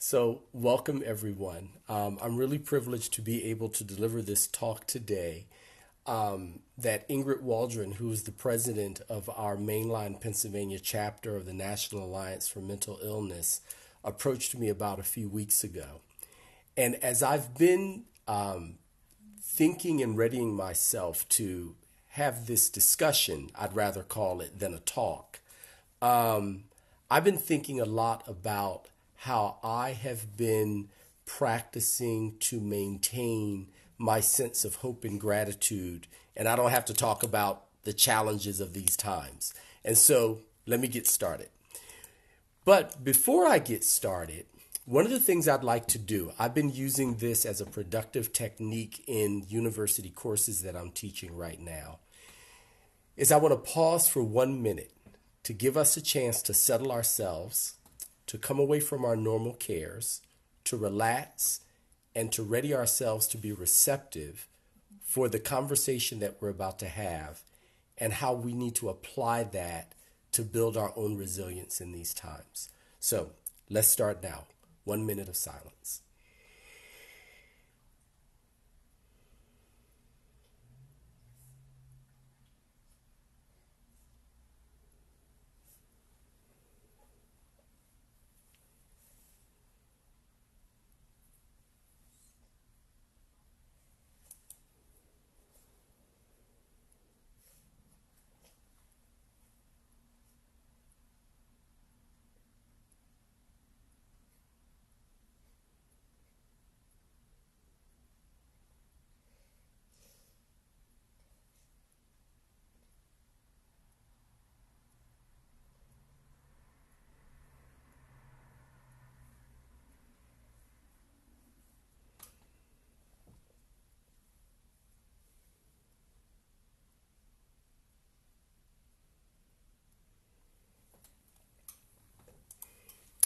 So, welcome everyone. I'm really privileged to be able to deliver this talk today. That Ingrid Waldron, who is the president of our mainline Pennsylvania chapter of the National Alliance for Mental Illness, approached me about a few weeks ago. And as I've been thinking and readying myself to have this discussion, I'd rather call it than a talk, I've been thinking a lot about how I have been practicing to maintain my sense of hope and gratitude. And I don't have to talk about the challenges of these times. And so let me get started. But before I get started, one of the things I'd like to do, I've been using this as a productive technique in university courses that I'm teaching right now, is I want to pause for 1 minute to give us a chance to settle ourselves, to come away from our normal cares, to relax, and to ready ourselves to be receptive for the conversation that we're about to have and how we need to apply that to build our own resilience in these times. So let's start now. 1 minute of silence.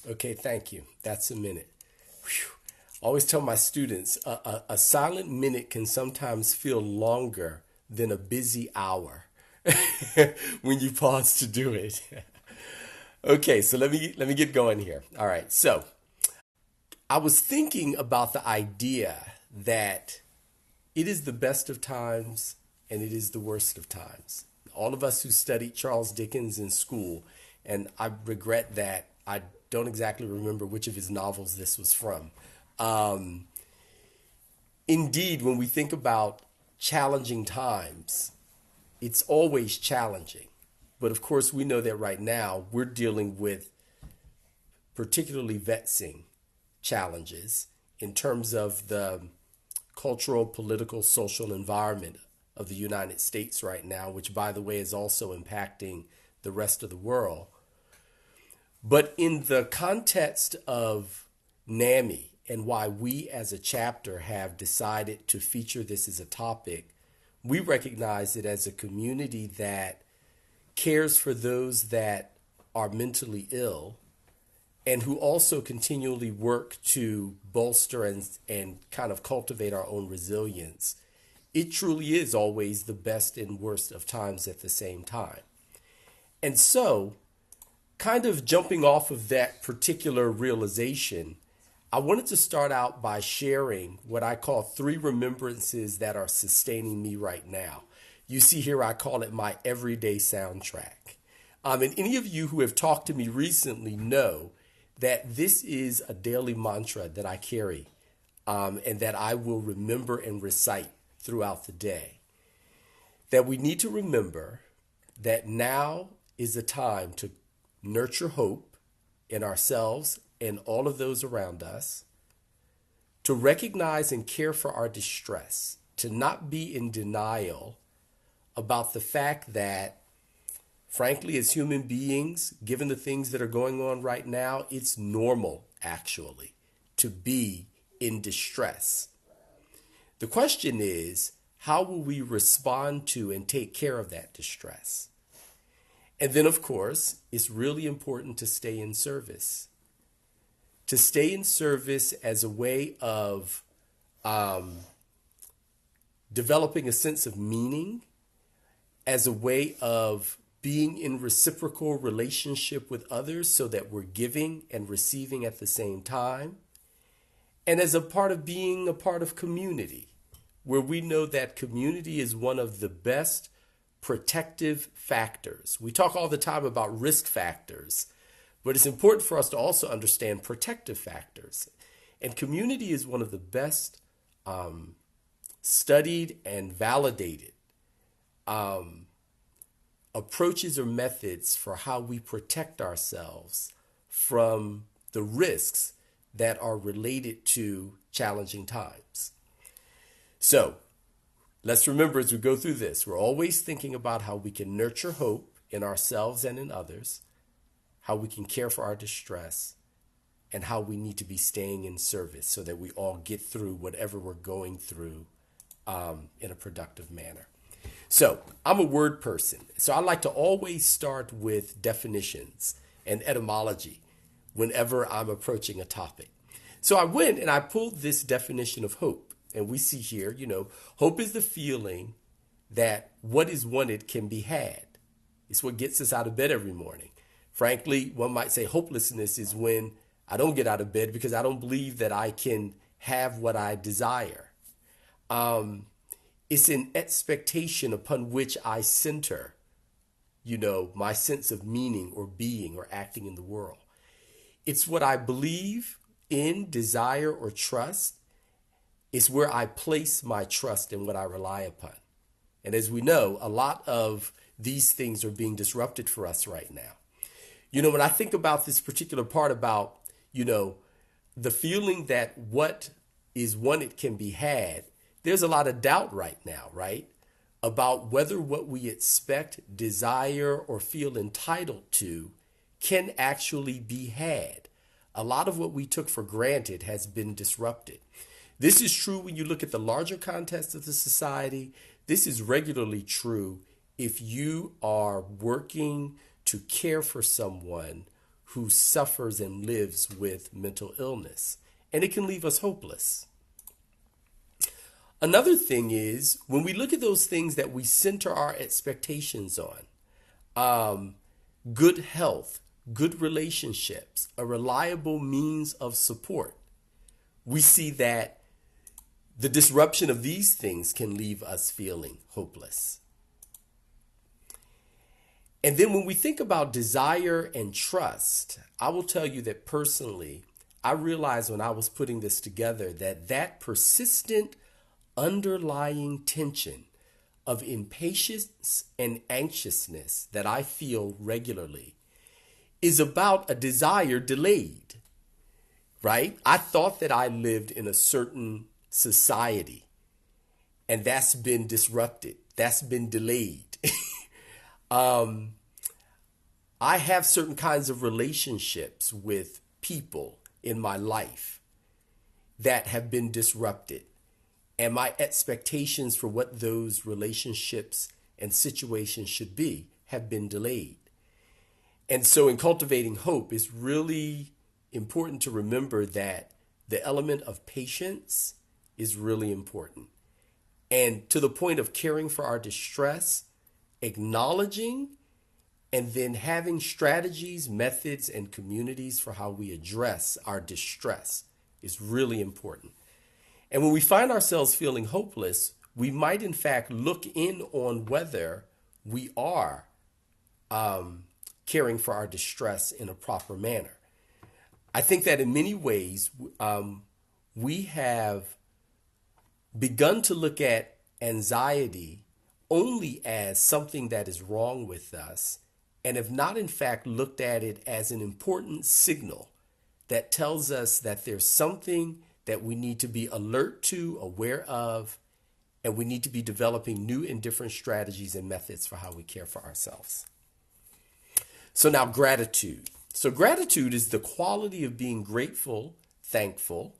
Okay, thank you. That's a minute. Whew. I always tell my students a silent minute can sometimes feel longer than a busy hour when you pause to do it. Okay, so let me get going here. All right. So, I was thinking about the idea that it is the best of times and it is the worst of times. All of us who studied Charles Dickens in school, and I regret that I don't exactly remember which of his novels this was from. Um, Indeed, when we think about challenging times, it's always challenging. But of course, we know that right now we're dealing with particularly vexing challenges in terms of the cultural, political, social environment of the United States right now, which, by the way, is also impacting the rest of the world. But in the context of NAMI and why we as a chapter have decided to feature this as a topic, we recognize it as a community that cares for those that are mentally ill and who also continually work to bolster and kind of cultivate our own resilience. It truly is always the best and worst of times at the same time. And so, kind of jumping off of that particular realization, I wanted to start out by sharing what I call 3 remembrances that are sustaining me right now. You see here, I call it my everyday soundtrack. And any of you who have talked to me recently know that this is a daily mantra that I carry and that I will remember and recite throughout the day. That we need to remember that now is the time to nurture hope in ourselves and all of those around us, to recognize and care for our distress, to not be in denial about the fact that, frankly, as human beings, given the things that are going on right now, it's normal, actually, to be in distress. The question is, how will we respond to and take care of that distress? And then, of course, it's really important to stay in service. To stay in service as a way of developing a sense of meaning, as a way of being in reciprocal relationship with others so that we're giving and receiving at the same time, and as a part of being a part of community, where we know that community is one of the best protective factors. We talk all the time about risk factors, but it's important for us to also understand protective factors. And community is one of the best studied and validated approaches or methods for how we protect ourselves from the risks that are related to challenging times. So let's remember as we go through this, we're always thinking about how we can nurture hope in ourselves and in others, how we can care for our distress, and how we need to be staying in service so that we all get through whatever we're going through in a productive manner. So I'm a word person, so I like to always start with definitions and etymology whenever I'm approaching a topic. So I went and I pulled this definition of hope, and we see here, hope is the feeling that what is wanted can be had. It's what gets us out of bed every morning. Frankly, one might say hopelessness is when I don't get out of bed because I don't believe that I can have what I desire. It's an expectation upon which I center, my sense of meaning or being or acting in the world. It's what I believe in, desire, or trust. It's where I place my trust and what I rely upon. And as we know, a lot of these things are being disrupted for us right now. When I think about this particular part about, the feeling that what is wanted can be had, there's a lot of doubt right now, right? About whether what we expect, desire, or feel entitled to can actually be had. A lot of what we took for granted has been disrupted. This is true when you look at the larger context of the society. This is regularly true if you are working to care for someone who suffers and lives with mental illness. And it can leave us hopeless. Another thing is when we look at those things that we center our expectations on, good health, good relationships, a reliable means of support, we see that the disruption of these things can leave us feeling hopeless. And then when we think about desire and trust, I will tell you that personally, I realized when I was putting this together that persistent underlying tension of impatience and anxiousness that I feel regularly is about a desire delayed, right? I thought that I lived in a certain society, and that's been disrupted. That's been delayed. I have certain kinds of relationships with people in my life that have been disrupted. And my expectations for what those relationships and situations should be have been delayed. And so in cultivating hope, it's really important to remember that the element of patience is really important. And to the point of caring for our distress, acknowledging and then having strategies, methods, and communities for how we address our distress is really important. And when we find ourselves feeling hopeless, we might in fact look in on whether we are caring for our distress in a proper manner. I think that in many ways, we have begun to look at anxiety only as something that is wrong with us and have not in fact looked at it as an important signal that tells us that there's something that we need to be alert to, aware of, and we need to be developing new and different strategies and methods for how we care for ourselves. So now gratitude. So gratitude is the quality of being grateful, thankful,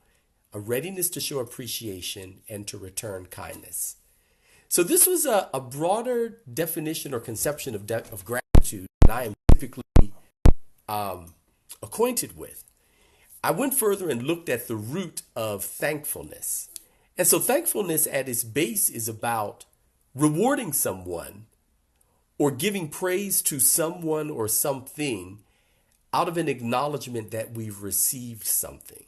a readiness to show appreciation, and to return kindness. So this was a broader definition or conception of gratitude than I am typically acquainted with. I went further and looked at the root of thankfulness. And so thankfulness at its base is about rewarding someone or giving praise to someone or something out of an acknowledgement that we've received something.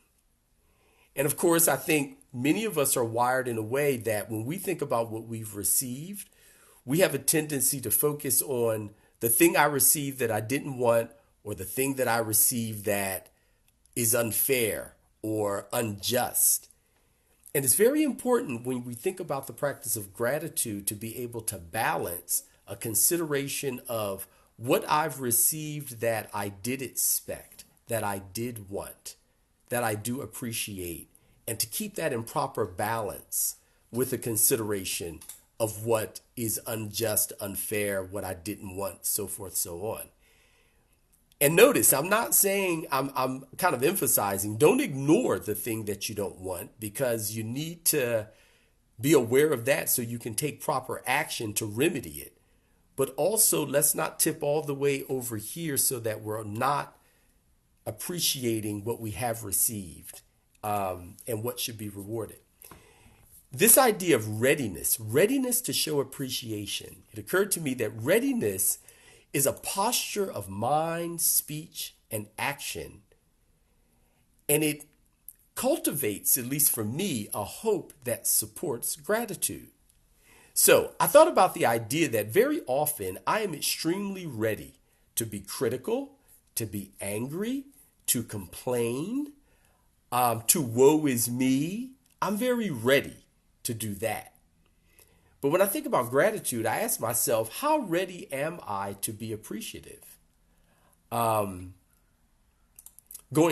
And of course, I think many of us are wired in a way that when we think about what we've received, we have a tendency to focus on the thing I received that I didn't want, or the thing that I received that is unfair or unjust. And it's very important when we think about the practice of gratitude to be able to balance a consideration of what I've received that I did expect, that I did want, that I do appreciate, and to keep that in proper balance with a consideration of what is unjust, unfair, what I didn't want, so forth, so on. And notice, I'm not saying, I'm kind of emphasizing, don't ignore the thing that you don't want, because you need to be aware of that so you can take proper action to remedy it. But also, let's not tip all the way over here so that we're not appreciating what we have received, and what should be rewarded. This idea of readiness to show appreciation, it occurred to me that readiness is a posture of mind, speech, and action. And it cultivates, at least for me, a hope that supports gratitude. So I thought about the idea that very often I am extremely ready to be critical, to be angry, to complain, to woe is me. I'm very ready to do that. But when I think about gratitude, I ask myself, how ready am I to be appreciative? Going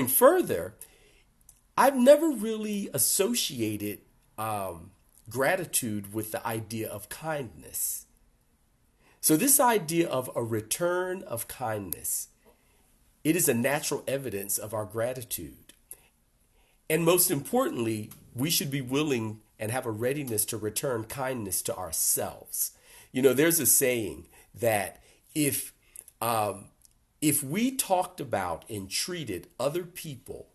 further, I've never really associated gratitude with the idea of kindness. So this idea of a return of kindness, it is a natural evidence of our gratitude. And most importantly, we should be willing and have a readiness to return kindness to ourselves. You know, there's a saying that if we talked about and treated other people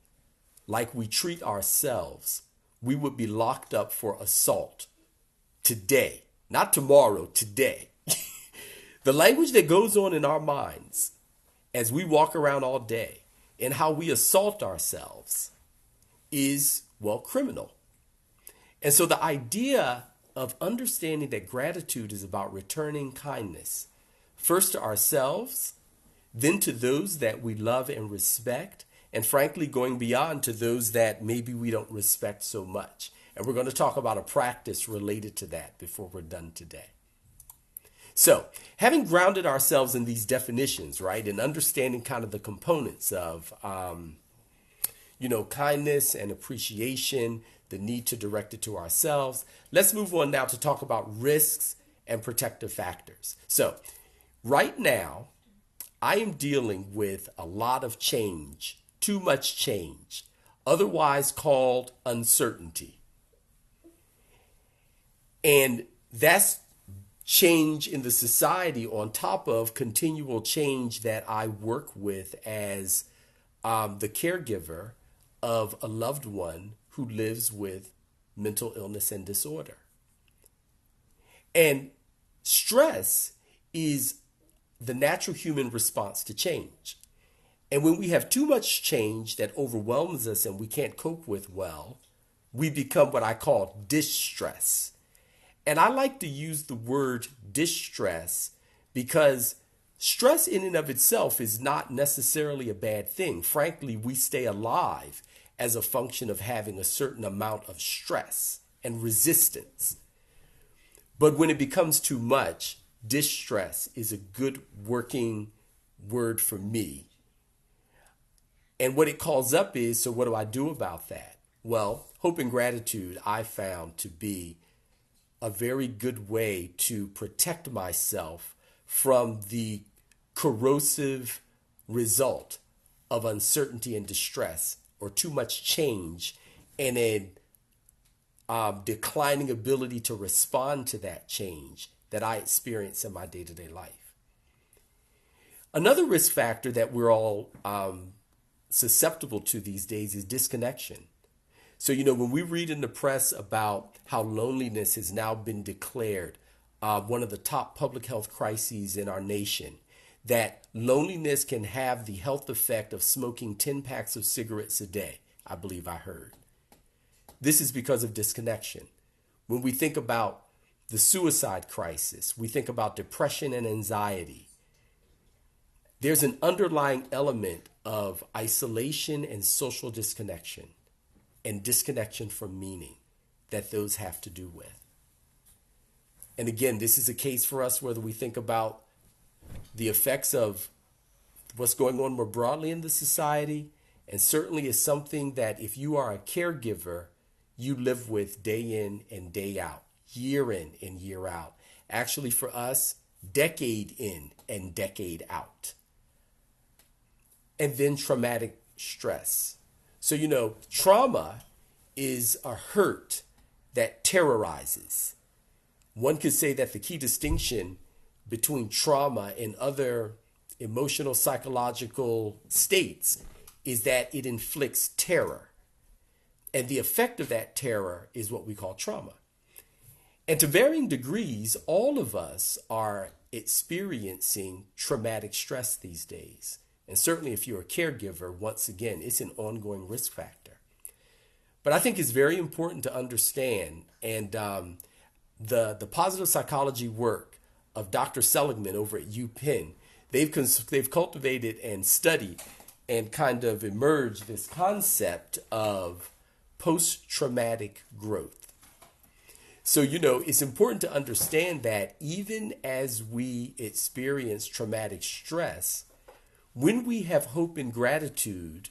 like we treat ourselves, we would be locked up for assault today, not tomorrow, today. The language that goes on in our minds as we walk around all day and how we assault ourselves is, well, criminal. And so the idea of understanding that gratitude is about returning kindness, first to ourselves, then to those that we love and respect, and frankly, going beyond to those that maybe we don't respect so much. And we're going to talk about a practice related to that before we're done today. So, having grounded ourselves in these definitions, right, and understanding kind of the components of, kindness and appreciation, the need to direct it to ourselves, let's move on now to talk about risks and protective factors. So, right now, I am dealing with a lot of change, too much change, otherwise called uncertainty. And that's change in the society on top of continual change that I work with as the caregiver of a loved one who lives with mental illness and disorder. And stress is the natural human response to change. And when we have too much change that overwhelms us and we can't cope with well, we become what I call distress. And I like to use the word distress because stress in and of itself is not necessarily a bad thing. Frankly, we stay alive as a function of having a certain amount of stress and resistance. But when it becomes too much, distress is a good working word for me. And what it calls up is, so what do I do about that? Well, hope and gratitude I found to be a very good way to protect myself from the corrosive result of uncertainty and distress, or too much change and a declining ability to respond to that change that I experience in my day-to-day life. Another risk factor that we're all susceptible to these days is disconnection. So, when we read in the press about how loneliness has now been declared one of the top public health crises in our nation, that loneliness can have the health effect of smoking 10 packs of cigarettes a day, I believe I heard. this is because of disconnection. When we think about the suicide crisis, we think about depression and anxiety. There's an underlying element of isolation and social disconnection and disconnection from meaning that those have to do with. And again, this is a case for us whether we think about the effects of what's going on more broadly in the society, and certainly is something that if you are a caregiver, you live with day in and day out, year in and year out. Actually, for us, decade in and decade out. And then traumatic stress. So, trauma is a hurt that terrorizes. One could say that the key distinction between trauma and other emotional psychological states is that it inflicts terror. And the effect of that terror is what we call trauma. And to varying degrees, all of us are experiencing traumatic stress these days. And certainly if you're a caregiver, once again, it's an ongoing risk factor. But I think it's very important to understand, and the positive psychology work of Dr. Seligman over at UPenn, they've cultivated and studied and kind of emerged this concept of post-traumatic growth. So, it's important to understand that even as we experience traumatic stress, when we have hope and gratitude,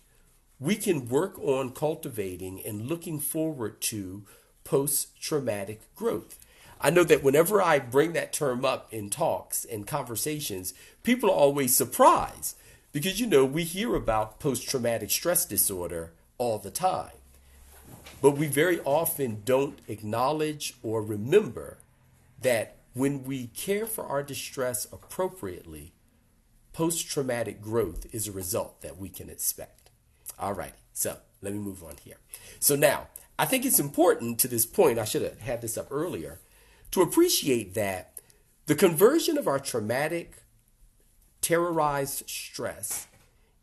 we can work on cultivating and looking forward to post-traumatic growth. I know that whenever I bring that term up in talks and conversations, people are always surprised because, we hear about post-traumatic stress disorder all the time. But we very often don't acknowledge or remember that when we care for our distress appropriately, post-traumatic growth is a result that we can expect. All right, so let me move on here. So now, I think it's important to this point, I should have had this up earlier, to appreciate that the conversion of our traumatic, terrorized stress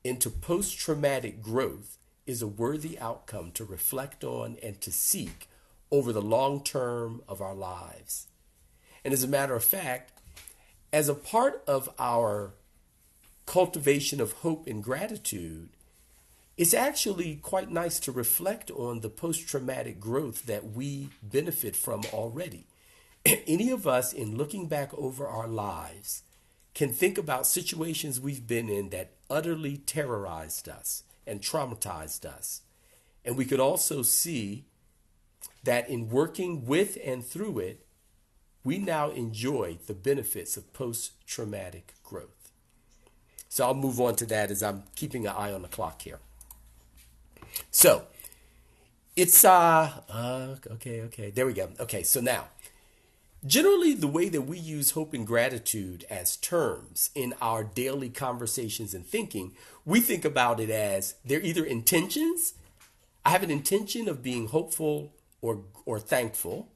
into post-traumatic growth is a worthy outcome to reflect on and to seek over the long term of our lives. And as a matter of fact, as a part of our cultivation of hope and gratitude, it's actually quite nice to reflect on the post-traumatic growth that we benefit from already. Any of us, in looking back over our lives, can think about situations we've been in that utterly terrorized us and traumatized us. And we could also see that in working with and through it, we now enjoy the benefits of post-traumatic growth. So I'll move on to that as I'm keeping an eye on the clock here. So it's, okay, there we go. Okay, so now, generally the way that we use hope and gratitude as terms in our daily conversations and thinking, we think about it as they're either intentions, I have an intention of being hopeful or thankful,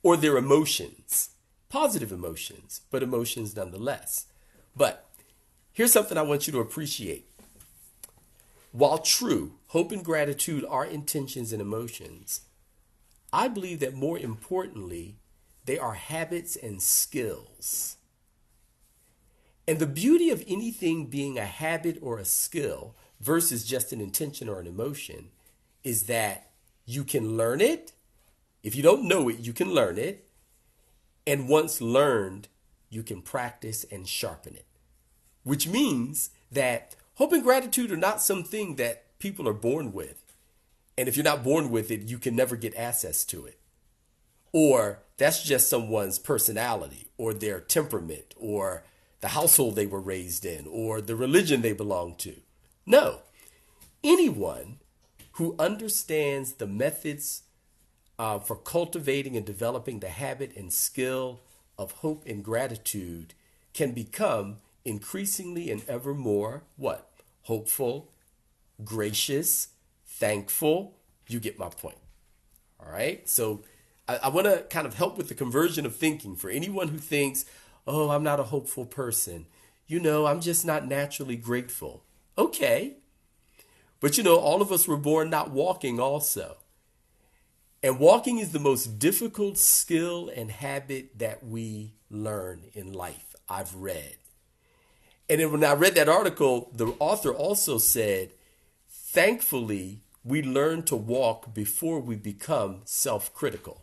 or they're emotions, positive emotions, but emotions nonetheless. But here's something I want you to appreciate. While true, hope and gratitude are intentions and emotions, I believe that more importantly, they are habits and skills. And the beauty of anything being a habit or a skill versus just an intention or an emotion is that you can learn it. If you don't know it, you can learn it. And once learned, you can practice and sharpen it. Which means that hope and gratitude are not something that people are born with. And if you're not born with it, you can never get access to it. Or that's just someone's personality or their temperament or the household they were raised in or the religion they belong to. No, anyone who understands the methods for cultivating and developing the habit and skill of hope and gratitude can become increasingly and ever more what? Hopeful, gracious, thankful. You get my point. All right. So I want to kind of help with the conversion of thinking for anyone who thinks, oh, I'm not a hopeful person. I'm just not naturally grateful. Okay. But all of us were born not walking also. And walking is the most difficult skill and habit that we learn in life, I've read. And then when I read that article, the author also said, thankfully, we learn to walk before we become self-critical.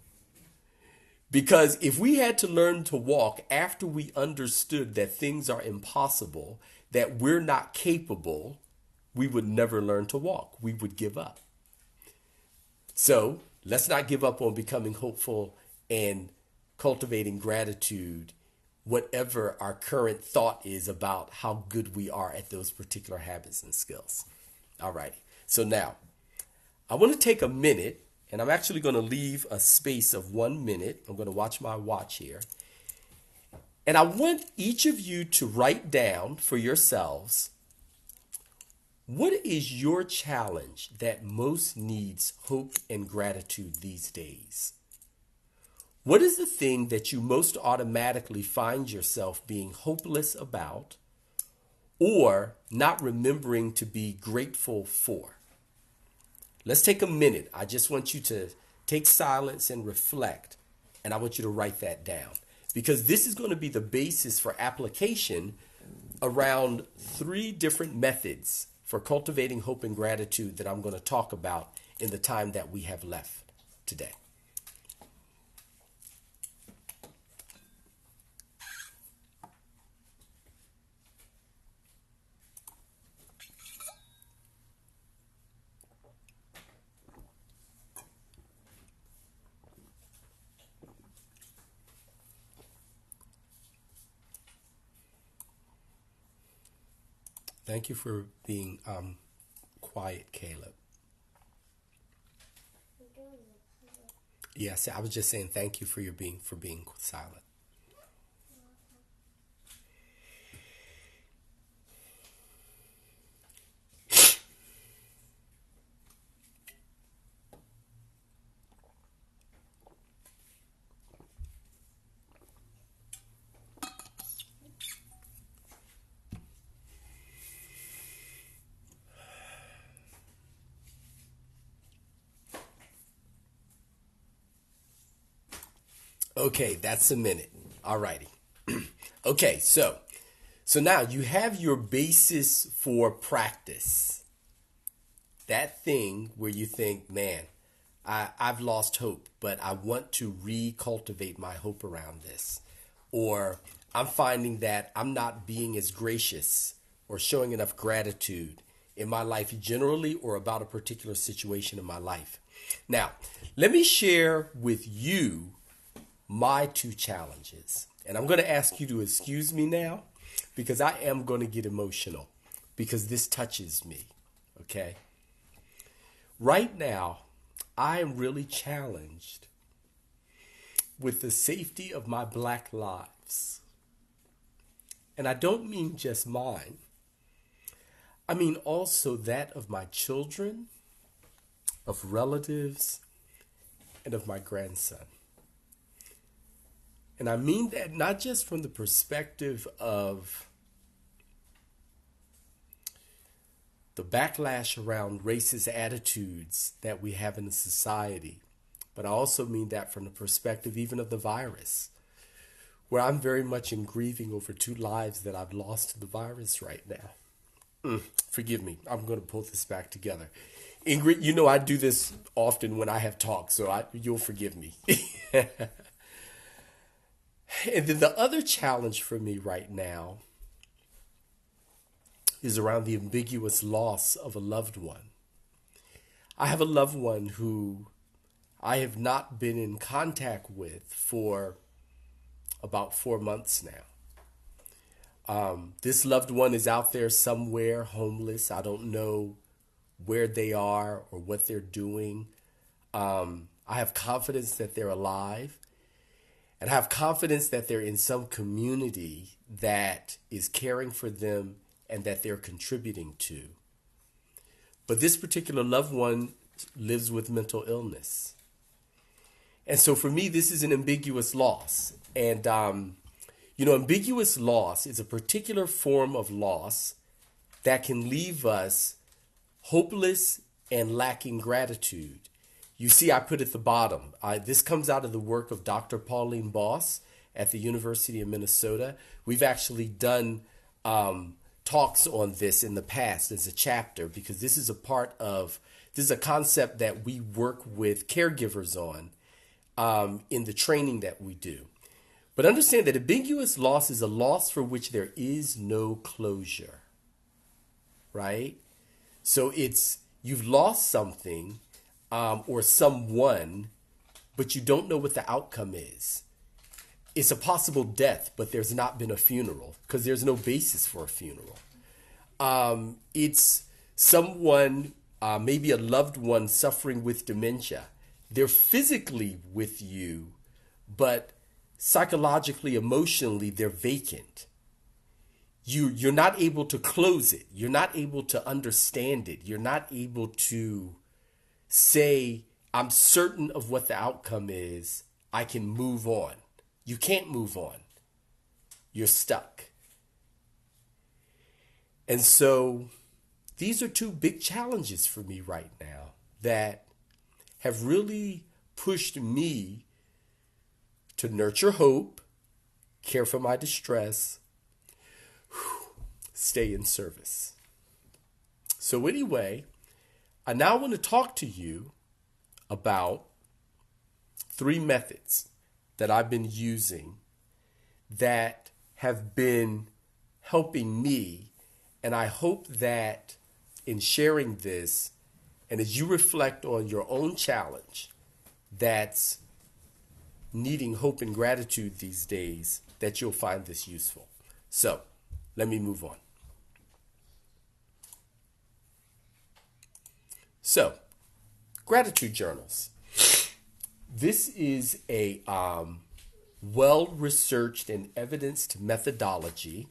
Because if we had to learn to walk after we understood that things are impossible, that we're not capable, we would never learn to walk. We would give up. So let's not give up on becoming hopeful and cultivating gratitude, whatever our current thought is about how good we are at those particular habits and skills. All right. So now I want to take a minute, and I'm actually going to leave a space of 1 minute. I'm going to watch my watch here. And I want each of you to write down for yourselves, what is your challenge that most needs hope and gratitude these days? What is the thing that you most automatically find yourself being hopeless about or not remembering to be grateful for? Let's take a minute. I just want you to take silence and reflect, and I want you to write that down because this is going to be the basis for application around 3 different methods for cultivating hope and gratitude that I'm going to talk about in the time that we have left today. Thank you for being quiet, Caleb. Yes, I was just saying thank you for being silent. Okay, that's a minute. All righty. Okay, so now you have your basis for practice. That thing where you think, man, I've lost hope, but I want to recultivate my hope around this. Or I'm finding that I'm not being as gracious or showing enough gratitude in my life generally or about a particular situation in my life. Now, let me share with you my 2 challenges. And I'm going to ask you to excuse me now because I am going to get emotional because this touches me. Okay? Right now, I am really challenged with the safety of my Black lives. And I don't mean just mine. I mean also that of my children, of relatives, and of my grandson. And I mean that not just from the perspective of the backlash around racist attitudes that we have in the society, but I also mean that from the perspective even of the virus, where I'm very much in grieving over 2 lives that I've lost to the virus right now. Forgive me. I'm going to pull this back together. Ingrid, you know I do this often when I have talks, so you'll forgive me. And then the other challenge for me right now is around the ambiguous loss of a loved one. I have a loved one who I have not been in contact with for about 4 months now. This loved one is out there somewhere, homeless. I don't know where they are or what they're doing. I have confidence that they're alive. And I have confidence that they're in some community that is caring for them and that they're contributing to. But this particular loved one lives with mental illness. And so for me, this is an ambiguous loss. And, ambiguous loss is a particular form of loss that can leave us hopeless and lacking gratitude. You see, I put at the bottom, this comes out of the work of Dr. Pauline Boss at the University of Minnesota. We've actually done talks on this in the past as a chapter, because this is a concept that we work with caregivers on in the training that we do. But understand that ambiguous loss is a loss for which there is no closure, right? So you've lost something or someone, but you don't know what the outcome is. It's a possible death, but there's not been a funeral because there's no basis for a funeral. It's someone, maybe a loved one suffering with dementia. They're physically with you, but psychologically, emotionally, they're vacant. You're not able to close it. You're not able to understand it. You're not able to say, I'm certain of what the outcome is. I can move on. You can't move on. You're stuck. And so these are two big challenges for me right now that have really pushed me to nurture hope, care for my distress, stay in service. So anyway, I now want to talk to you about 3 methods that I've been using that have been helping me. And I hope that in sharing this, and as you reflect on your own challenge that's needing hope and gratitude these days, that you'll find this useful. So let me move on. So, gratitude journals. This is a well-researched and evidenced methodology.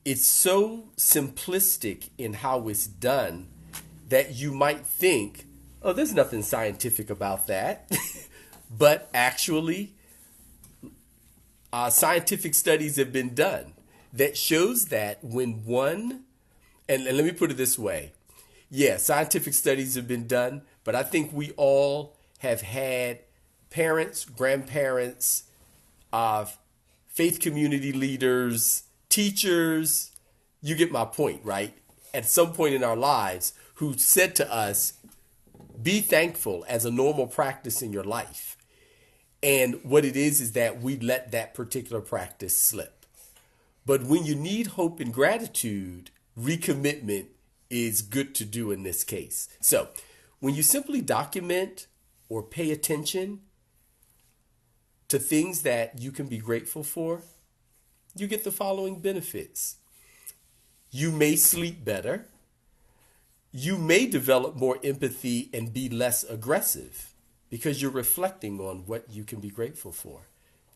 It's so simplistic in how it's done that you might think, oh, there's nothing scientific about that. But actually, scientific studies have been done that shows that when one, and let me put it this way. Yeah, scientific studies have been done, but I think we all have had parents, grandparents, faith community leaders, teachers, you get my point, right? At some point in our lives, who said to us, be thankful as a normal practice in your life. And what it is that we let that particular practice slip. But when you need hope and gratitude, recommitment is good to do in this case. So when you simply document or pay attention to things that you can be grateful for, you get the following benefits. You may sleep better. You may develop more empathy and be less aggressive because you're reflecting on what you can be grateful for.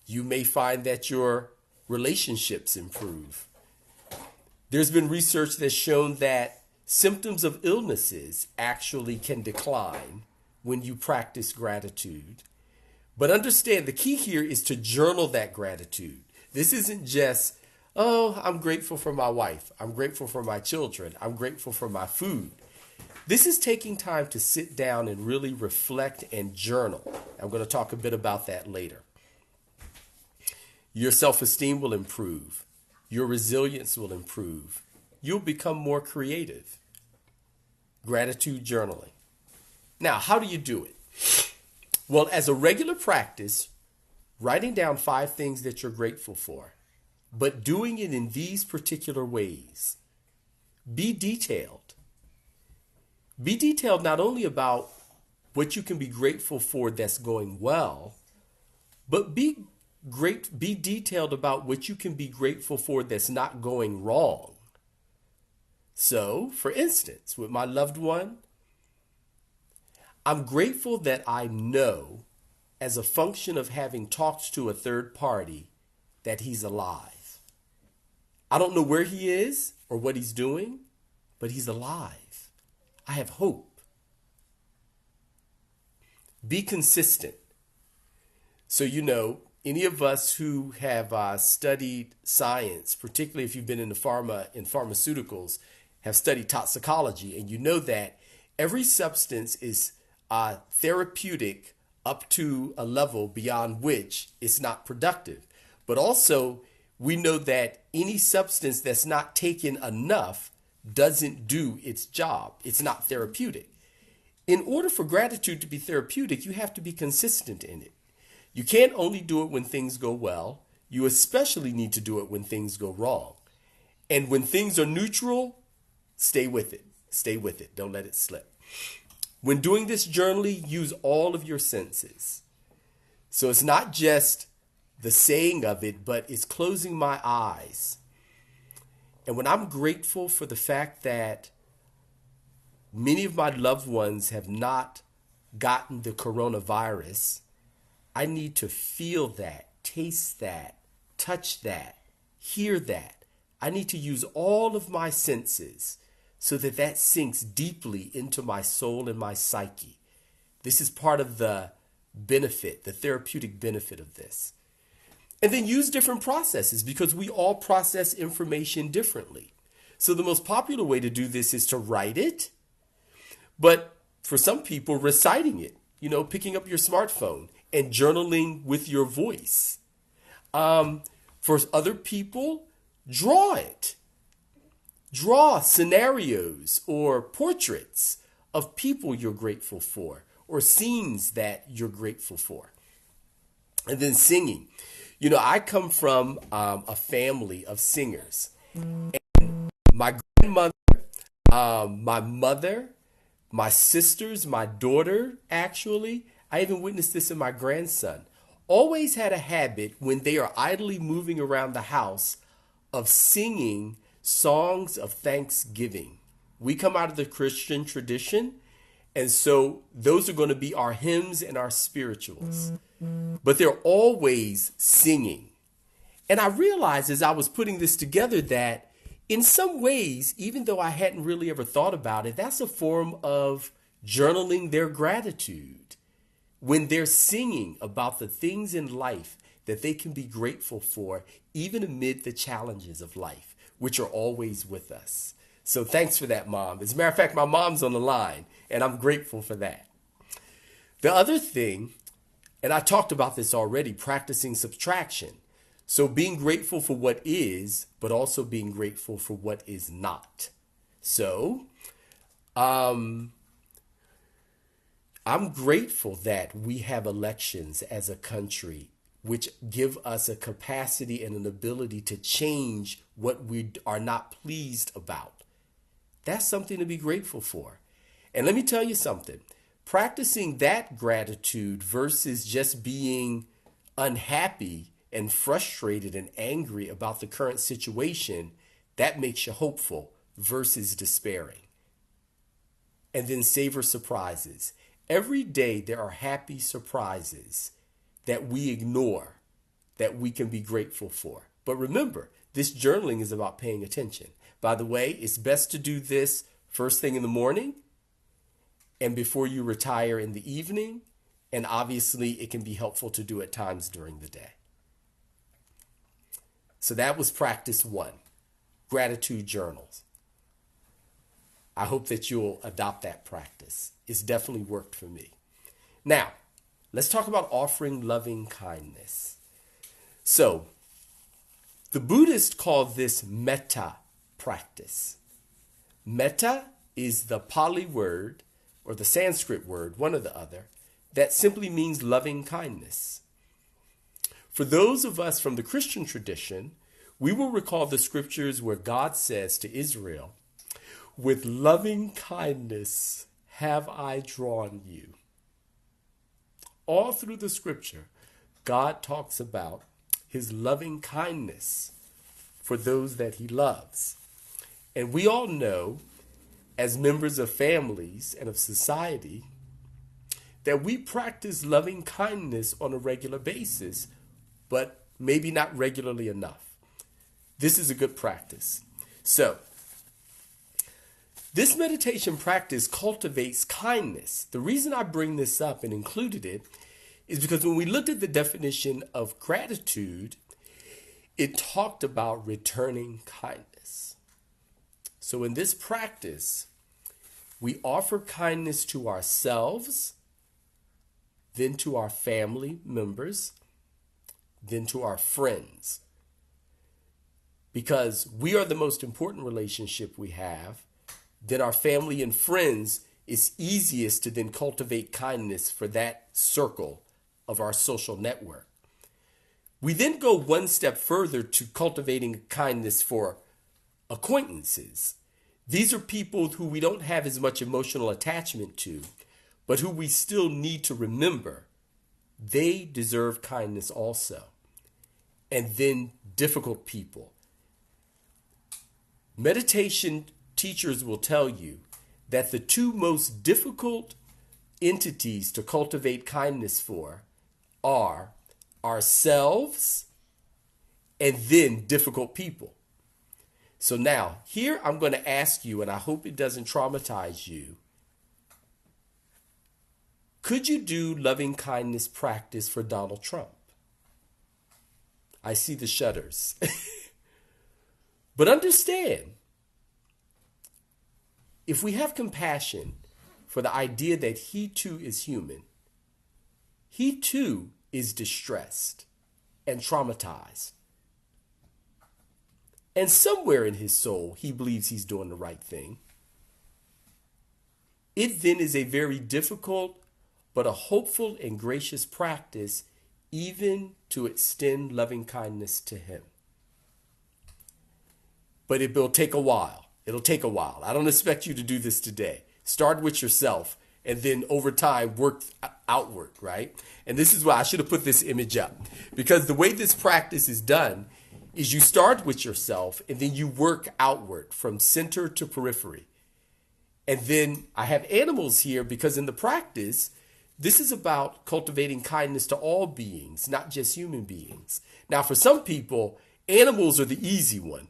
You may find that your relationships improve. There's been research that's shown that symptoms of illnesses actually can decline when you practice gratitude. But understand the key here is to journal that gratitude. This isn't just, oh, I'm grateful for my wife. I'm grateful for my children. I'm grateful for my food. This is taking time to sit down and really reflect and journal. I'm going to talk a bit about that later. Your self-esteem will improve. Your resilience will improve. You'll become more creative. Gratitude journaling. Now, how do you do it? Well, as a regular practice, writing down 5 things that you're grateful for, but doing it in these particular ways. Be detailed. Be detailed not only about what you can be grateful for that's going well, but be detailed about what you can be grateful for that's not going wrong. So, for instance, with my loved one, I'm grateful that I know, as a function of having talked to a third party, that he's alive. I don't know where he is or what he's doing, but he's alive. I have hope. Be consistent. So, any of us who have studied science, particularly if you've been in pharmaceuticals, have studied toxicology, and you know that every substance is therapeutic up to a level beyond which it's not productive. But also, we know that any substance that's not taken enough doesn't do its job. It's not therapeutic. In order for gratitude to be therapeutic, you have to be consistent in it. You can't only do it when things go well. You especially need to do it when things go wrong. And when things are neutral, stay with it. Stay with it. Don't let it slip. When doing this journaling, use all of your senses. So it's not just the saying of it, but it's closing my eyes. And when I'm grateful for the fact that many of my loved ones have not gotten the coronavirus, I need to feel that, taste that, touch that, hear that. I need to use all of my senses so that that sinks deeply into my soul and my psyche. This is part of the benefit, the therapeutic benefit of this. And then use different processes because we all process information differently. So the most popular way to do this is to write it, but for some people, reciting it, picking up your smartphone and journaling with your voice. For other people, draw it. Draw scenarios or portraits of people you're grateful for or scenes that you're grateful for. And then singing. I come from a family of singers. And my grandmother, my mother, my sisters, my daughter, actually, I even witnessed this in my grandson, always had a habit when they are idly moving around the house of singing songs of thanksgiving. We come out of the Christian tradition, and so those are going to be our hymns and our spirituals. But they're always singing. And I realized as I was putting this together that in some ways, even though I hadn't really ever thought about it, that's a form of journaling their gratitude. When they're singing about the things in life that they can be grateful for, even amid the challenges of life, which are always with us. So thanks for that, Mom. As a matter of fact, my mom's on the line, and I'm grateful for that. The other thing, and I talked about this already, practicing subtraction. So being grateful for what is, but also being grateful for what is not. So, I'm grateful that we have elections as a country which give us a capacity and an ability to change what we are not pleased about. That's something to be grateful for. And let me tell you something. Practicing that gratitude versus just being unhappy and frustrated and angry about the current situation, that makes you hopeful versus despairing. And then savor surprises. Every day there are happy surprises that we ignore, that we can be grateful for. But remember, this journaling is about paying attention. By the way, it's best to do this first thing in the morning and before you retire in the evening. And obviously, it can be helpful to do at times during the day. So that was practice 1, gratitude journals. I hope that you'll adopt that practice. It's definitely worked for me. Now, let's talk about offering loving kindness. So, the Buddhists call this metta practice. Metta is the Pali word, or the Sanskrit word, one or the other, that simply means loving kindness. For those of us from the Christian tradition, we will recall the scriptures where God says to Israel, "With loving kindness have I drawn you." All through the scripture, God talks about his loving kindness for those that he loves. And we all know, as members of families and of society, that we practice loving kindness on a regular basis, but maybe not regularly enough. This is a good practice. So, this meditation practice cultivates kindness. The reason I bring this up and included it is because when we looked at the definition of gratitude, it talked about returning kindness. So in this practice, we offer kindness to ourselves then to our family members, then to our friends. Because we are the most important relationship we have, then our family and friends, it's easiest to then cultivate kindness for that circle of our social network. We then go one step further to cultivating kindness for acquaintances. These are people who we don't have as much emotional attachment to, but who we still need to remember they deserve kindness also. And then difficult people. Meditation teachers will tell you that the two most difficult entities to cultivate kindness for are ourselves and then difficult people. So now, here I'm going to ask you, and I hope it doesn't traumatize you, could you do loving kindness practice for Donald Trump? I see the shudders. But understand, if we have compassion for the idea that he too is human, he too is distressed and traumatized. And somewhere in his soul, he believes he's doing the right thing. It then is a very difficult, but a hopeful and gracious practice, even to extend loving kindness to him. But it will take a while. It'll take a while. I don't expect you to do this today. Start with yourself and then over time work outward, right? And this is why I should have put this image up. Because the way this practice is done is you start with yourself and then you work outward from center to periphery. And then I have animals here because in the practice, this is about cultivating kindness to all beings, not just human beings. Now, for some people, animals are the easy one.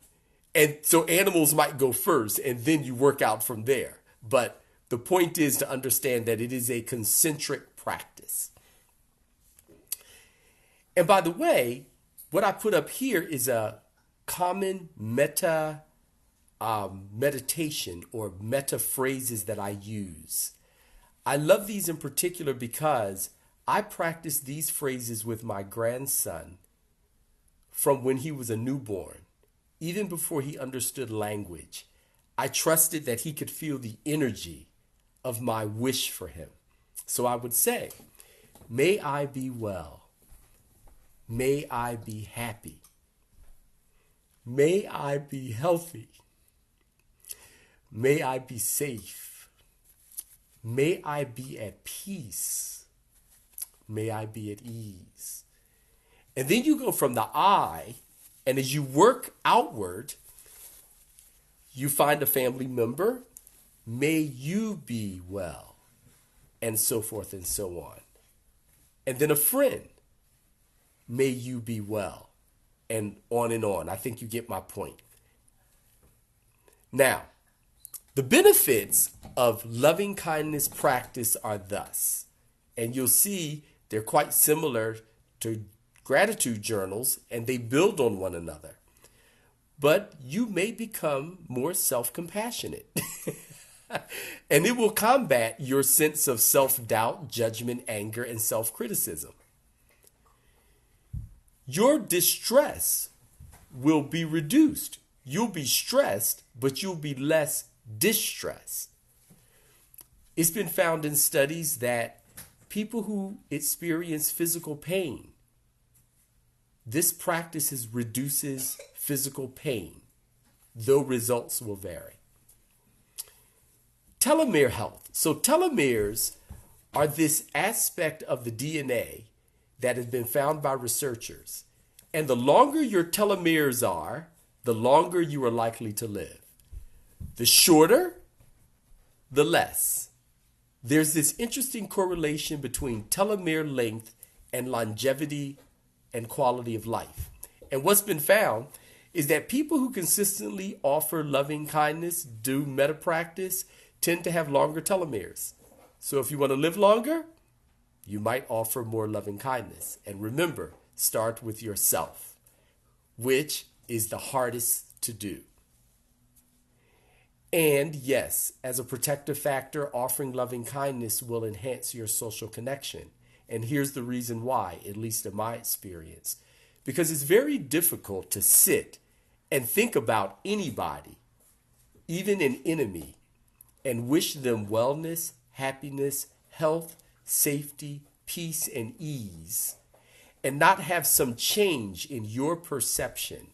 And so animals might go first and then you work out from there. But the point is to understand that it is a concentric practice. And by the way, what I put up here is a common meditation or meta phrases that I use. I love these in particular because I practice these phrases with my grandson from when he was a newborn. Even before he understood language, I trusted that he could feel the energy of my wish for him. So I would say, may I be well. May I be happy. May I be healthy. May I be safe. May I be at peace. May I be at ease. And then you go from the I, and as you work outward, you find a family member, may you be well, and so forth and so on. And then a friend, may you be well, and on and on. I think you get my point. Now, the benefits of loving kindness practice are thus, and you'll see they're quite similar to gratitude journals, and they build on one another. But you may become more self-compassionate. And it will combat your sense of self-doubt, judgment, anger, and self-criticism. Your distress will be reduced. You'll be stressed, but you'll be less distressed. It's been found in studies that people who experience physical pain, this practice reduces physical pain, though results will vary. Telomere health. So telomeres are this aspect of the DNA that has been found by researchers. And the longer your telomeres are, the longer you are likely to live. The shorter, the less. There's this interesting correlation between telomere length and longevity and quality of life. And what's been found is that people who consistently offer loving kindness, do meta practice, tend to have longer telomeres. So if you want to live longer, you might offer more loving kindness. And remember, start with yourself, which is the hardest to do. And yes, as a protective factor, offering loving kindness will enhance your social connection. And here's the reason why, at least in my experience. Because it's very difficult to sit and think about anybody, even an enemy, and wish them wellness, happiness, health, safety, peace, and ease, and not have some change in your perception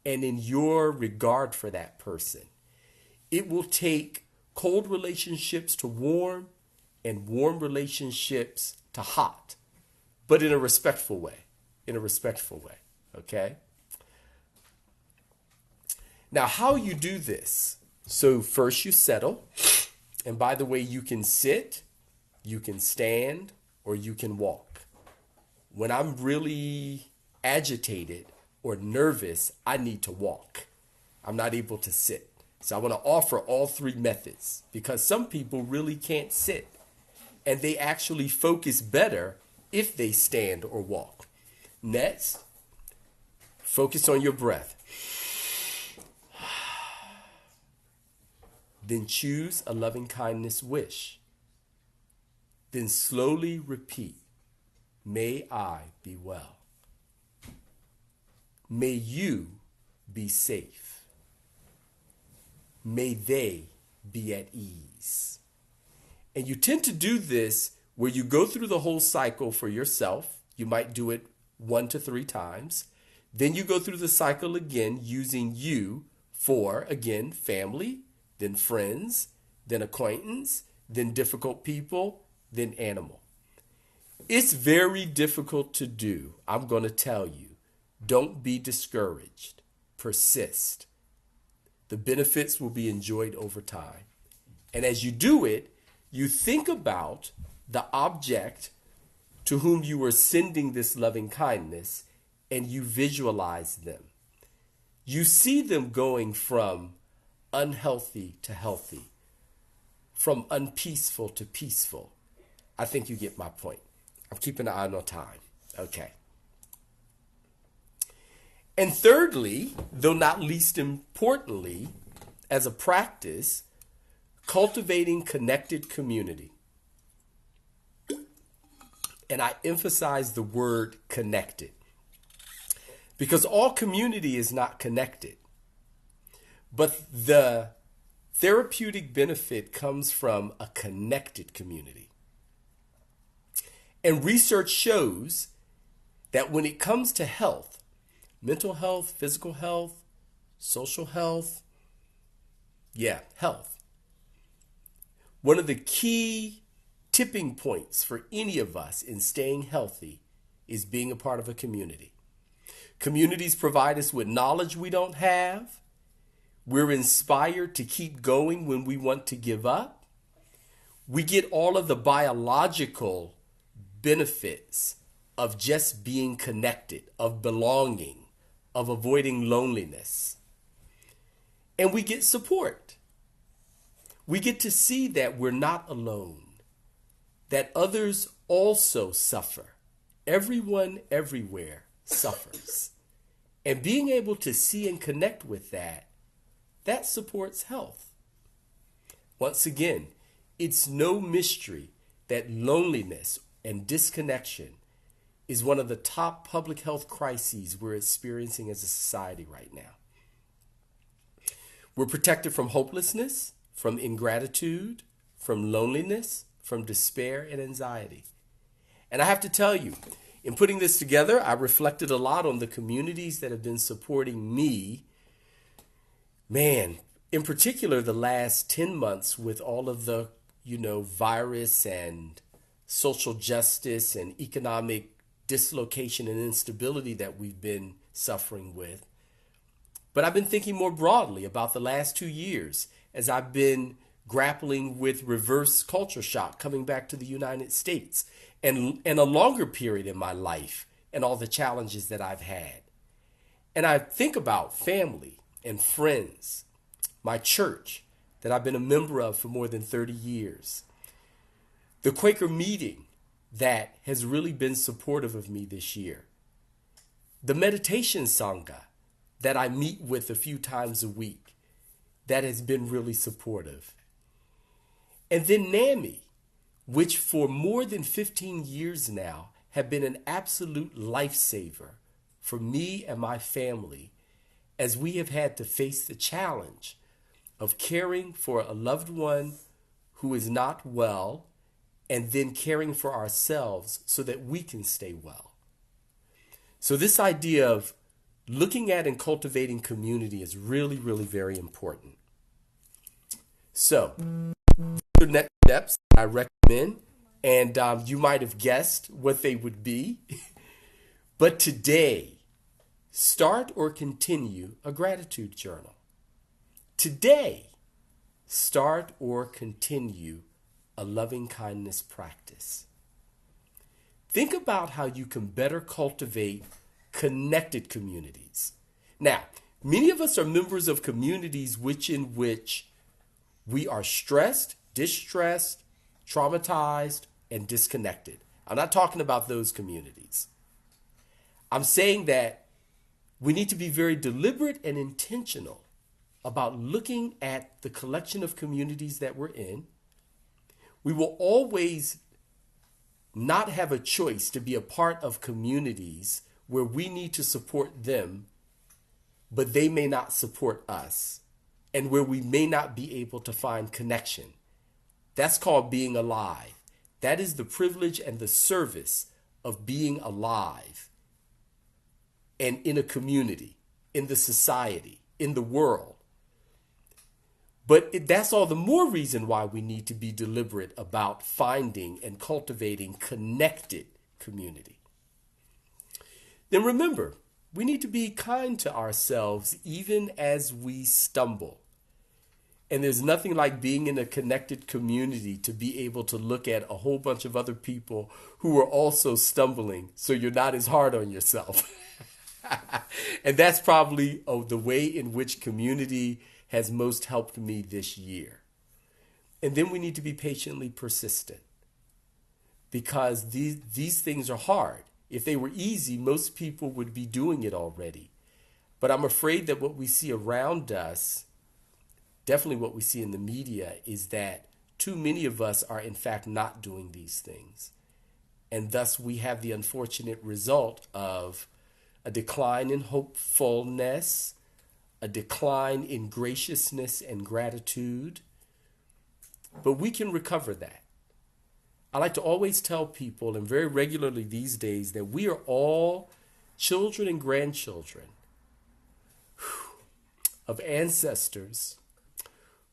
and in your regard for that person. It will take cold relationships to warm and warm relationships to hot, but in a respectful way, okay? Now, how you do this? So first you settle, and by the way, you can sit, you can stand, or you can walk. When I'm really agitated or nervous, I need to walk. I'm not able to sit. So I want to offer all three methods because some people really can't sit and they actually focus better if they stand or walk. Next, focus on your breath. Then choose a loving kindness wish. Then slowly repeat, may I be well. May you be safe. May they be at ease. And you tend to do this where you go through the whole cycle for yourself. You might do it 1 to 3 times. Then you go through the cycle again using you for, again, family, then friends, then acquaintance, then difficult people, then animal. It's very difficult to do. I'm going to tell you, don't be discouraged. Persist. The benefits will be enjoyed over time. And as you do it, you think about the object to whom you are sending this loving kindness and you visualize them. You see them going from unhealthy to healthy, from unpeaceful to peaceful. I think you get my point. I'm keeping an eye on time. Okay. And thirdly, though not least importantly, as a practice, cultivating connected community. And I emphasize the word connected because all community is not connected. But the therapeutic benefit comes from a connected community. And research shows that when it comes to health, mental health, physical health, social health, health. One of the key tipping points for any of us in staying healthy is being a part of a community. Communities provide us with knowledge we don't have. We're inspired to keep going when we want to give up. We get all of the biological benefits of just being connected, of belonging, of avoiding loneliness. And we get support. We get to see that we're not alone, that others also suffer. Everyone, everywhere suffers. And being able to see and connect with that supports health. Once again, it's no mystery that loneliness and disconnection is one of the top public health crises we're experiencing as a society right now. We're protected from hopelessness, from ingratitude, from loneliness, from despair and anxiety. And I have to tell you, in putting this together, I reflected a lot on the communities that have been supporting me. Man, in particular, the last 10 months with all of the, virus and social justice and economic dislocation and instability that we've been suffering with. But I've been thinking more broadly about the last 2 years as I've been grappling with reverse culture shock coming back to the United States and a longer period in my life and all the challenges that I've had. And I think about family and friends, my church that I've been a member of for more than 30 years, the Quaker meeting that has really been supportive of me this year, the meditation sangha that I meet with a few times a week that has been really supportive. And then NAMI, which for more than 15 years now have been an absolute lifesaver for me and my family as we have had to face the challenge of caring for a loved one who is not well and then caring for ourselves so that we can stay well. So this idea of looking at and cultivating community is really, really very important. So, the next steps I recommend, and you might have guessed what they would be. But today, start or continue a gratitude journal. Today, start or continue a loving kindness practice. Think about how you can better cultivate connected communities. Now, many of us are members of communities in which we are stressed, distressed, traumatized, and disconnected. I'm not talking about those communities. I'm saying that we need to be very deliberate and intentional about looking at the collection of communities that we're in. We will always not have a choice to be a part of communities where we need to support them, but they may not support us, and where we may not be able to find connection. That's called being alive. That is the privilege and the service of being alive and in a community, in the society, in the world. But that's all the more reason why we need to be deliberate about finding and cultivating connected community. Then remember, we need to be kind to ourselves even as we stumble. And there's nothing like being in a connected community to be able to look at a whole bunch of other people who are also stumbling, so you're not as hard on yourself. And that's probably the way in which community has most helped me this year. And then we need to be patiently persistent, because these things are hard. If they were easy, most people would be doing it already. But I'm afraid that what we see around us, definitely what we see in the media, is that too many of us are in fact not doing these things. And thus we have the unfortunate result of a decline in hopefulness, a decline in graciousness and gratitude. But we can recover that. I like to always tell people, and very regularly these days, that we are all children and grandchildren of ancestors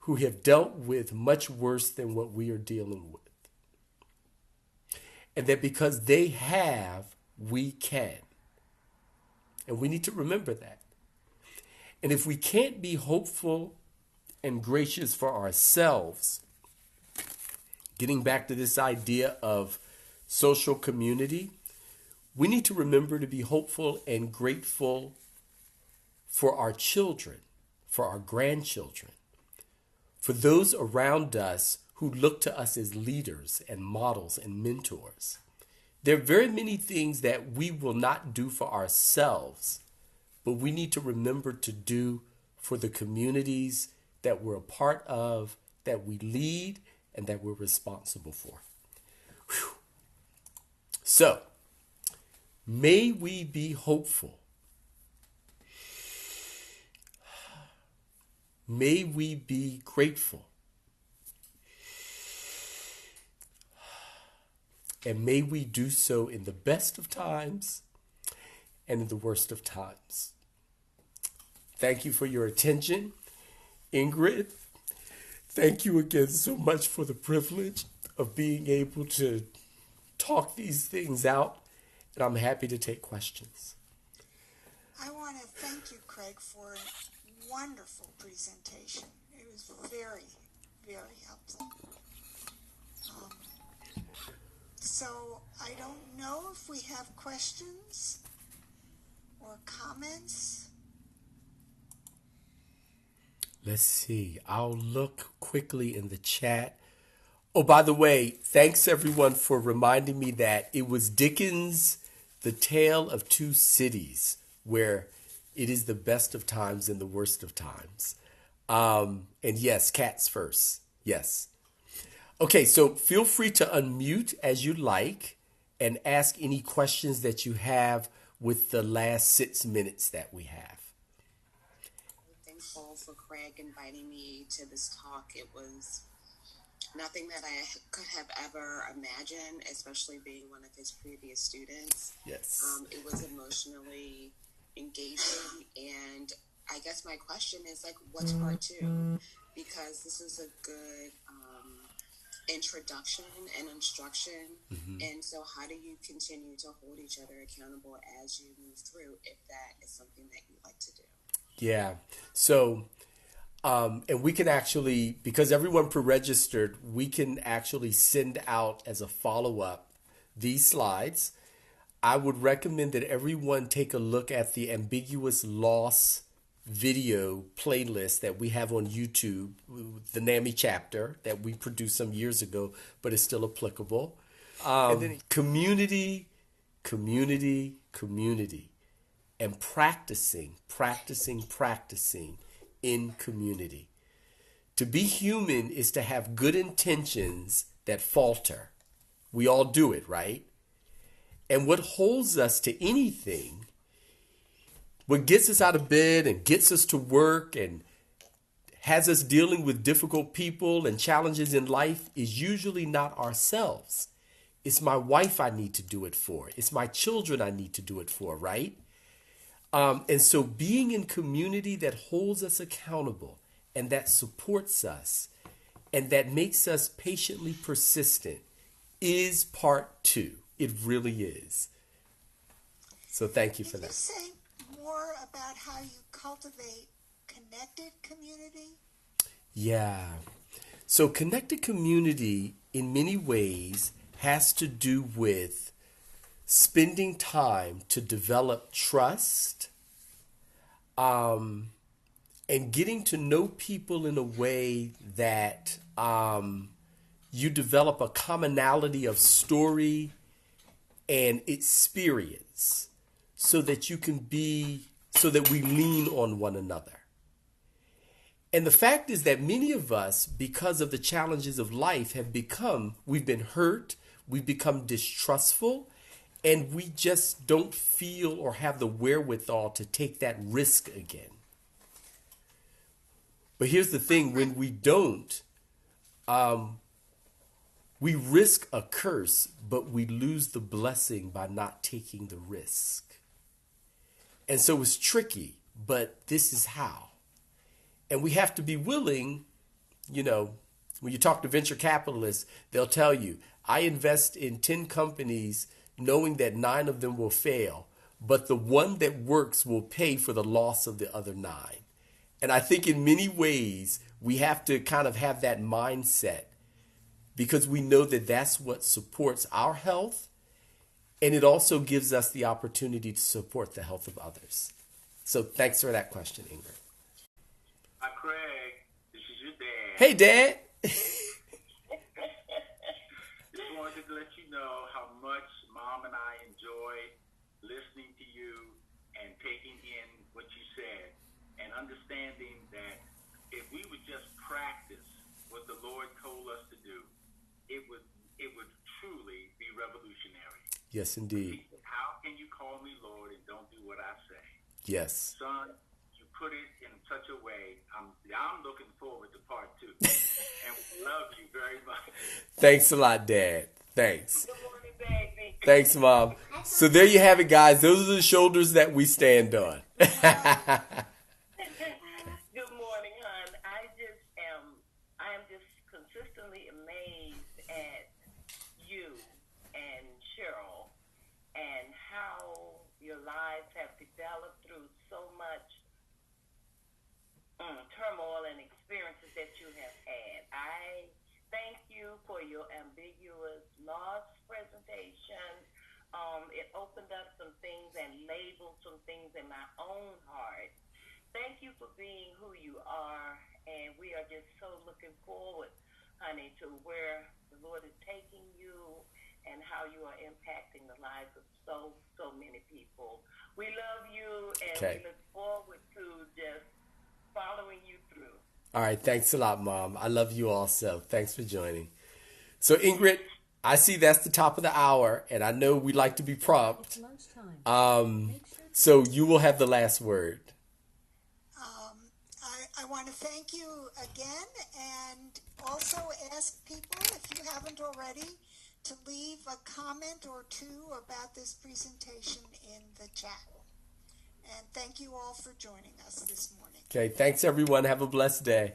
who have dealt with much worse than what we are dealing with. And that because they have, we can. And we need to remember that. And if we can't be hopeful and gracious for ourselves, getting back to this idea of social community, we need to remember to be hopeful and grateful for our children, for our grandchildren, for those around us who look to us as leaders and models and mentors. There are very many things that we will not do for ourselves, but we need to remember to do for the communities that we're a part of, that we lead, and that we're responsible for. Whew. So, may we be hopeful. May we be grateful. And may we do so in the best of times and in the worst of times. Thank you for your attention, Ingrid. Thank you again so much for the privilege of being able to talk these things out, and I'm happy to take questions. I want to thank you, Craig, for a wonderful presentation. It was very, very helpful. So I don't know if we have questions or comments. Let's see. I'll look quickly in the chat. Oh, by the way, thanks everyone for reminding me that it was Dickens' The Tale of Two Cities, where it is the best of times and the worst of times. And yes, cats first. Yes. Okay, so feel free to unmute as you like and ask any questions that you have with the last 6 minutes that we have. Thankful for Craig inviting me to this talk. It was nothing that I could have ever imagined, especially being one of his previous students. Yes. It was emotionally engaging, and I guess my question is like, what's part two? Because this is a good introduction and instruction. And so how do you continue to hold each other accountable as you move through, if that is something that you like to do? Yeah. So, and we can actually, because everyone pre-registered, we can actually send out as a follow-up these slides. I would recommend that everyone take a look at the Ambiguous Loss video playlist that we have on YouTube, the NAMI chapter that we produced some years ago, but is still applicable. And then community, community, community, and practicing in community. To be human is to have good intentions that falter. We all do it, right? And what holds us to anything, what gets us out of bed and gets us to work and has us dealing with difficult people and challenges in life is usually not ourselves. It's my wife I need to do it for. It's my children I need to do it for, right? And so being in community that holds us accountable and that supports us and that makes us patiently persistent is part two. It really is. So thank you for Can you that. say more about how you cultivate connected community? Yeah. So connected community in many ways has to do with spending time to develop trust, and getting to know people in a way that you develop a commonality of story and experience so that you can be, so that we lean on one another. And the fact is that many of us, because of the challenges of life, we've been hurt, we've become distrustful, and we just don't feel or have the wherewithal to take that risk again. But here's the thing, when we don't, we risk a curse, but we lose the blessing by not taking the risk. And so it's tricky, but this is how. And we have to be willing, when you talk to venture capitalists, they'll tell you, I invest in 10 companies knowing that 9 of them will fail, but the one that works will pay for the loss of the other 9. And I think in many ways, we have to kind of have that mindset because we know that that's what supports our health. And it also gives us the opportunity to support the health of others. So thanks for that question, Ingrid. Hi, Craig. This is your dad. Hey, Dad. Just wanted to let you know how much Mom and I enjoy listening to you and taking in what you said and understanding that if we would just practice what the Lord told us to do, it would truly be revolutionary. Yes, indeed. How can you call me Lord and don't do what I say? Yes. Son, you put it in such a way. I'm looking forward to part two. And we love you very much. Thanks a lot, Dad. Thanks. Good morning, baby. Thanks, Mom. So there you have it, guys. Those are the shoulders that we stand on. Good morning, hon. I am just consistently amazed at you and Cheryl and how your lives have developed through so much turmoil and experiences that you have had. I thank you for your ambiguous loss presentation. It opened up some things and labeled some things in my own heart. Thank you for being who you are, and we are just so looking forward, honey, to where the Lord is taking you and how you are impacting the lives of so many people. We love you, and Okay. we look forward to just following you through. All right. Thanks a lot, Mom. I love you also. Thanks for joining. So Ingrid, I see that's the top of the hour, and I know we like to be prompt. So you will have the last word. I want to thank you again and also ask people, if you haven't already, to leave a comment or two about this presentation in the chat. And thank you all for joining us this morning. Okay, thanks everyone. Have a blessed day.